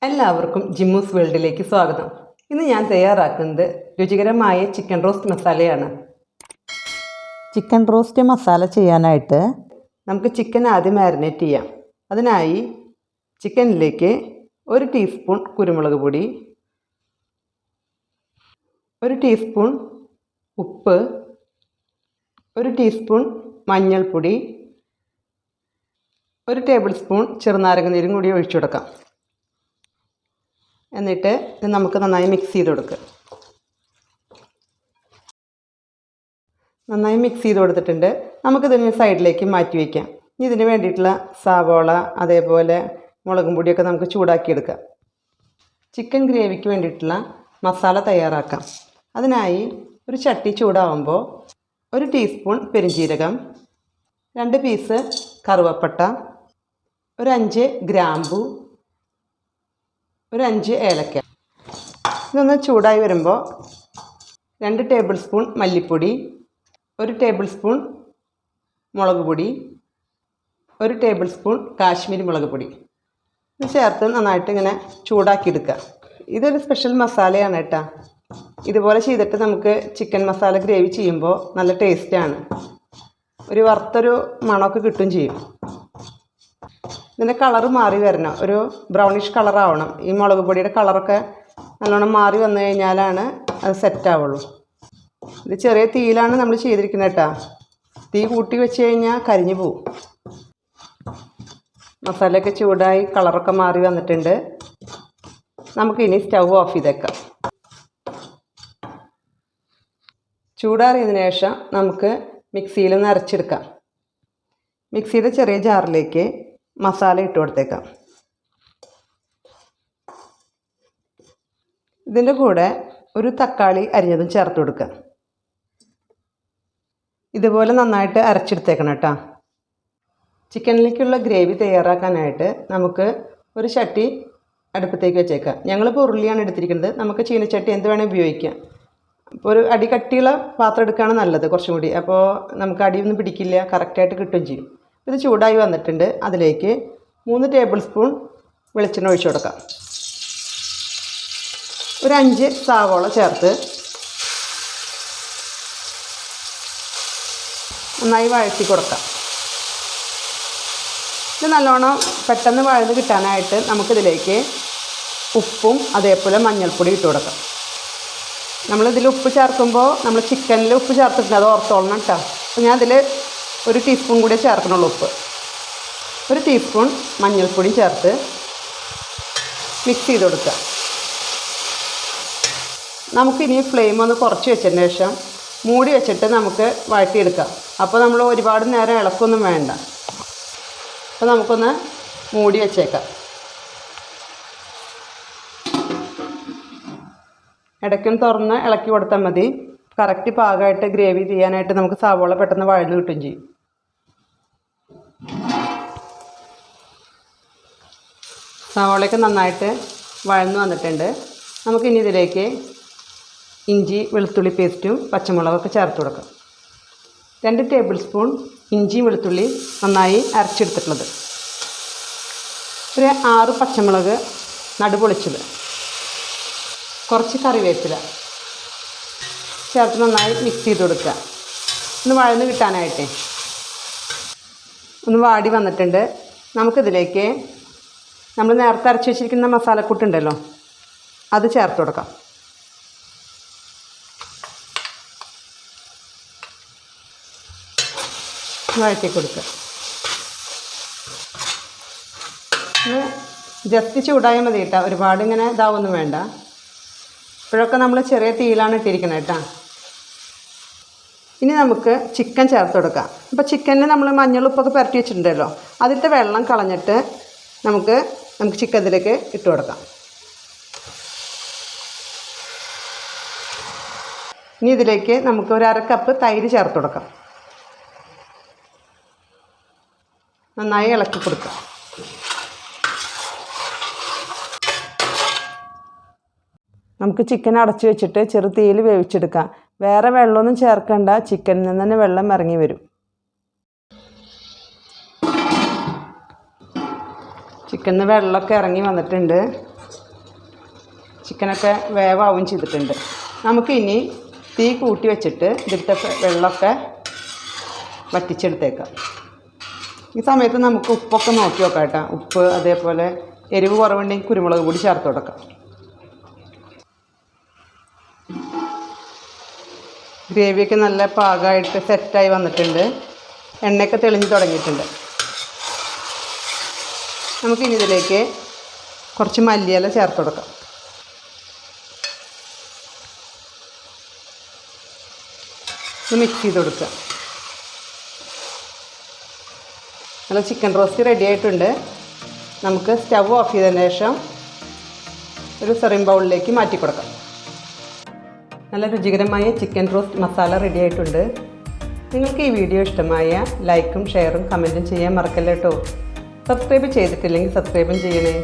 എല്ലാവർക്കും ജിമ്മൂസ് വേൾഡിലേക്ക് സ്വാഗതം. ഇന്ന് ഞാൻ തയ്യാറാക്കുന്നത് രുചികരമായ ചിക്കൻ റോസ്റ്റ് മസാലയാണ്. ചിക്കൻ റോസ്റ്റ് മസാല ചെയ്യാനായിട്ട് നമുക്ക് ചിക്കൻ ആദ്യം മാരിനേറ്റ് ചെയ്യാം. അതിനായി ചിക്കനിലേക്ക് 1 ടീസ്പൂൺ കുരുമുളക് പൊടി, 1 ടീസ്പൂൺ ഉപ്പ്, 1 ടീസ്പൂൺ മഞ്ഞൾപ്പൊടി, 1 ടേബിൾ സ്പൂൺ ചെറുനാരങ്ങ നീരും കൂടി ഒഴിച്ചു കൊടുക്കാം. എന്നിട്ട് ഇത് നമുക്ക് നന്നായി മിക്സ് ചെയ്ത് കൊടുക്കുക. നന്നായി മിക്സ് ചെയ്ത് കൊടുത്തിട്ടുണ്ട്. നമുക്കിതിന് സൈഡിലേക്ക് മാറ്റി വയ്ക്കാം. ഇതിന് വേണ്ടിയിട്ടുള്ള സവാള അതേപോലെ മുളകും പൊടിയൊക്കെ നമുക്ക് ചൂടാക്കിയെടുക്കാം. ചിക്കൻ ഗ്രേവിക്ക് വേണ്ടിയിട്ടുള്ള മസാല തയ്യാറാക്കാം. അതിനായി ഒരു ചട്ടി ചൂടാവുമ്പോൾ 1 ടീസ്പൂൺ പെരുംജീരകം, 2 പീസ് കറുവപ്പട്ട, ഒരു 5 ഗ്രാമ്പു, ഒരു 5 ഏലക്ക. ഇതൊന്ന് ചൂടായി വരുമ്പോൾ 2 ടേബിൾ സ്പൂൺ മല്ലിപ്പൊടി, 1 ടേബിൾ സ്പൂൺ മുളക് പൊടി, 1 ടേബിൾ സ്പൂൺ കാശ്മീരി മുളക് പൊടി ഇത് ചേർത്ത് നന്നായിട്ട് ഇങ്ങനെ ചൂടാക്കിയെടുക്കുക. ഇതൊരു സ്പെഷ്യൽ മസാലയാണ് കേട്ടോ. ഇതുപോലെ ചെയ്തിട്ട് നമുക്ക് ചിക്കൻ മസാല ഗ്രേവി ചെയ്യുമ്പോൾ നല്ല ടേസ്റ്റാണ്. ഒരു വറുത്തൊരു മണമൊക്കെ കിട്ടുകയും ചെയ്യും. ഇതിൻ്റെ കളറ് മാറി വരണം, ഒരു ബ്രൗണിഷ് കളറാവണം. ഈ മുളക് പൊടിയുടെ കളറൊക്കെ നല്ലോണം മാറി വന്നു കഴിഞ്ഞാലാണ് അത് സെറ്റാവുള്ളൂ. ഇത് ചെറിയ തീയിലാണ് നമ്മൾ ചെയ്തിരിക്കുന്നത് കേട്ടോ. തീ കൂട്ടി വെച്ച് കഴിഞ്ഞാൽ കരിഞ്ഞു പോവും. മസാലയൊക്കെ ചൂടായി കളറൊക്കെ മാറി വന്നിട്ടുണ്ട്. നമുക്കിനി സ്റ്റൗ ഓഫ് ചെയ്തേക്കാം. ചൂടാറിയതിനു ശേഷം നമുക്ക് മിക്സിയിലൊന്ന് അരച്ചെടുക്കാം. മിക്സിയുടെ ചെറിയ ജാറിലേക്ക് മസാല ഇട്ട് കൊടുത്തേക്കാം. ഇതിൻ്റെ കൂടെ ഒരു തക്കാളി അരിഞ്ഞതും ചേർത്ത് കൊടുക്കുക. ഇതുപോലെ നന്നായിട്ട് അരച്ചെടുത്തേക്കണം കേട്ടോ. ചിക്കനിലേക്കുള്ള ഗ്രേവി തയ്യാറാക്കാനായിട്ട് നമുക്ക് ഒരു ചട്ടി അടുപ്പത്തേക്ക് വെച്ചേക്കാം. ഞങ്ങളിപ്പോൾ ഉരുളിയാണ് എടുത്തിരിക്കുന്നത്. നമുക്ക് ചീനച്ചട്ടി എന്ത് വേണേൽ ഉപയോഗിക്കാം. അപ്പോൾ ഒരു അടി കട്ടിയുള്ള പാത്രം എടുക്കുകയാണ് നല്ലത് കുറച്ചും കൂടി. അപ്പോൾ നമുക്ക് അടിയൊന്നും പിടിക്കില്ല, കറക്റ്റായിട്ട് കിട്ടുകയും ചെയ്യും. ഇത് ചൂടായി വന്നിട്ടുണ്ട്. അതിലേക്ക് 3 ടേബിൾ സ്പൂൺ വെളിച്ചെണ്ണ ഒഴിച്ചു കൊടുക്കാം. ഒരു 5 സവാള ചേർത്ത് നന്നായി വഴറ്റി കൊടുക്കാം. ഇത് നല്ലോണം പെട്ടെന്ന് വഴന്ന് കിട്ടാനായിട്ട് നമുക്കിതിലേക്ക് ഉപ്പും അതേപോലെ മഞ്ഞൾപ്പൊടി ഇട്ട് കൊടുക്കാം. നമ്മളിതിൽ ഉപ്പ് ചേർക്കുമ്പോൾ നമ്മൾ ചിക്കനിൽ ഉപ്പ് ചേർത്തിട്ടുണ്ട്, അത് ഓർത്തോളണം കേട്ടോ. അപ്പോൾ ഞാൻ അതിൽ 1 ടീസ്പൂൺ കൂടി ചേർക്കണുള്ളൂ ഉപ്പ്. 1 ടീസ്പൂൺ മഞ്ഞൾപ്പൊടി ചേർത്ത് മിക്സ് ചെയ്ത് കൊടുക്കുക. നമുക്കിനി ഫ്ലെയിം ഒന്ന് കുറച്ച് വെച്ചതിന് ശേഷം മൂടി വെച്ചിട്ട് നമുക്ക് വഴറ്റിയെടുക്കാം. അപ്പോൾ നമ്മൾ ഒരുപാട് നേരം ഇളക്കൊന്നും വേണ്ട. അപ്പോൾ നമുക്കൊന്ന് മൂടി വെച്ചേക്കാം. ഇടയ്ക്കൊന്ന് തുറന്ന് ഇളക്കി കൊടുത്താൽ മതി. കറക്റ്റ് പാകമായിട്ട് ഗ്രേവി ചെയ്യാനായിട്ട് നമുക്ക് സവാള പെട്ടെന്ന് വഴന്ന് കിട്ടുകയും ചെയ്യും. സവാളയൊക്കെ നന്നായിട്ട് വഴന്ന് വന്നിട്ടുണ്ട്. നമുക്കിനി ഇതിലേക്ക് ഇഞ്ചി വെളുത്തുള്ളി പേസ്റ്റും പച്ചമുളകൊക്കെ ചേർത്ത് കൊടുക്കാം. 2 ടേബിൾ സ്പൂൺ ഇഞ്ചി വെളുത്തുള്ളി നന്നായി അരച്ചെടുത്തിട്ടുള്ളത്, ഒരു 6 പച്ചമുളക് നടുപൊളിച്ചത്, കുറച്ച് കറിവേപ്പില ചേർത്ത് നന്നായി മിക്സ് ചെയ്ത് കൊടുക്കുക. ഒന്ന് വഴന്ന് കിട്ടാനായിട്ടേ. ഒന്ന് വാടി വന്നിട്ടുണ്ട്. നമുക്കിതിലേക്ക് നമ്മൾ നേരത്തെ അരച്ച് വെച്ചിരിക്കുന്ന മസാലക്കൂട്ടുണ്ടല്ലോ, അത് ചേർത്ത് കൊടുക്കാം. വഴറ്റി കൊടുക്കുക. ജസ്റ്റ് ചൂടായാൽ മതി കേട്ടോ. ഒരുപാട് ഇങ്ങനെ ഇതാവൊന്നും വേണ്ട. ഇപ്പോഴൊക്കെ നമ്മൾ ചെറിയ തീയിലാണ് ഇട്ടിരിക്കുന്നത് കേട്ടോ. ഇനി നമുക്ക് ചിക്കൻ ചേർത്ത് കൊടുക്കാം. അപ്പോൾ ചിക്കനിൽ നമ്മൾ മഞ്ഞളുപ്പൊക്കെ പുരട്ടി വെച്ചിട്ടുണ്ടല്ലോ, അതിലത്തെ വെള്ളം കളഞ്ഞിട്ട് നമുക്ക് ചിക്കൻ ഇതിലേക്ക് ഇട്ട് കൊടുക്കാം. ഇനി ഇതിലേക്ക് നമുക്ക് ഒരു 1/2 കപ്പ് തൈര് ചേർത്ത് കൊടുക്കാം. നന്നായി ഇളക്കി കൊടുക്കാം. നമുക്ക് ചിക്കൻ അടച്ചു വെച്ചിട്ട് ചെറു തീയിൽ വേവിച്ചെടുക്കാം. വേറെ വെള്ളമൊന്നും ചേർക്കണ്ട, ചിക്കനിൽ നിന്ന് തന്നെ വെള്ളം ഇറങ്ങി വരും. ചിക്കനിൽ നിന്ന് വെള്ളമൊക്കെ ഇറങ്ങി വന്നിട്ടുണ്ട്. ചിക്കനൊക്കെ വേവാവും ചെയ്തിട്ടുണ്ട്. നമുക്കിനി തീ കൂട്ടി വെച്ചിട്ട് ഇതിലത്തെ വെള്ളമൊക്കെ വറ്റിച്ചെടുത്തേക്കാം. ഈ സമയത്ത് നമുക്ക് ഉപ്പൊക്കെ നോക്കി നോക്കാം കേട്ടോ. ഉപ്പ് അതേപോലെ എരിവ് കുറവുണ്ടെങ്കിൽ കുരുമുളക് പൊടി ചേർത്ത് കൊടുക്കാം. ഗ്രേവിയൊക്കെ നല്ല പാകമായിട്ട് സെറ്റായി വന്നിട്ടുണ്ട്. എണ്ണയൊക്കെ തെളിഞ്ഞ് തുടങ്ങിയിട്ടുണ്ട്. നമുക്കിനി ഇതിലേക്ക് കുറച്ച് മല്ലിയില ചേർത്ത് കൊടുക്കാം. ഇത് മിക്സ് ചെയ്ത് കൊടുക്കുക. നല്ല ചിക്കൻ റോസ്റ്റ് റെഡി ആയിട്ടുണ്ട്. നമുക്ക് സ്റ്റവ് ഓഫ് ചെയ്തതിന് ശേഷം ഒരു സെർവിങ് ബൗളിലേക്ക് മാറ്റി കൊടുക്കാം. നല്ല രുചികരമായ ചിക്കൻ റോസ്റ്റ് മസാല റെഡി ആയിട്ടുണ്ട്. നിങ്ങൾക്ക് ഈ വീഡിയോ ഇഷ്ടമായ ലൈക്കും ഷെയറും കമൻറ്റും ചെയ്യാൻ മറക്കല്ലേ കേട്ടോ. സബ്സ്ക്രൈബ് ചെയ്തിട്ടില്ലെങ്കിൽ സബ്സ്ക്രൈബും ചെയ്യണേ.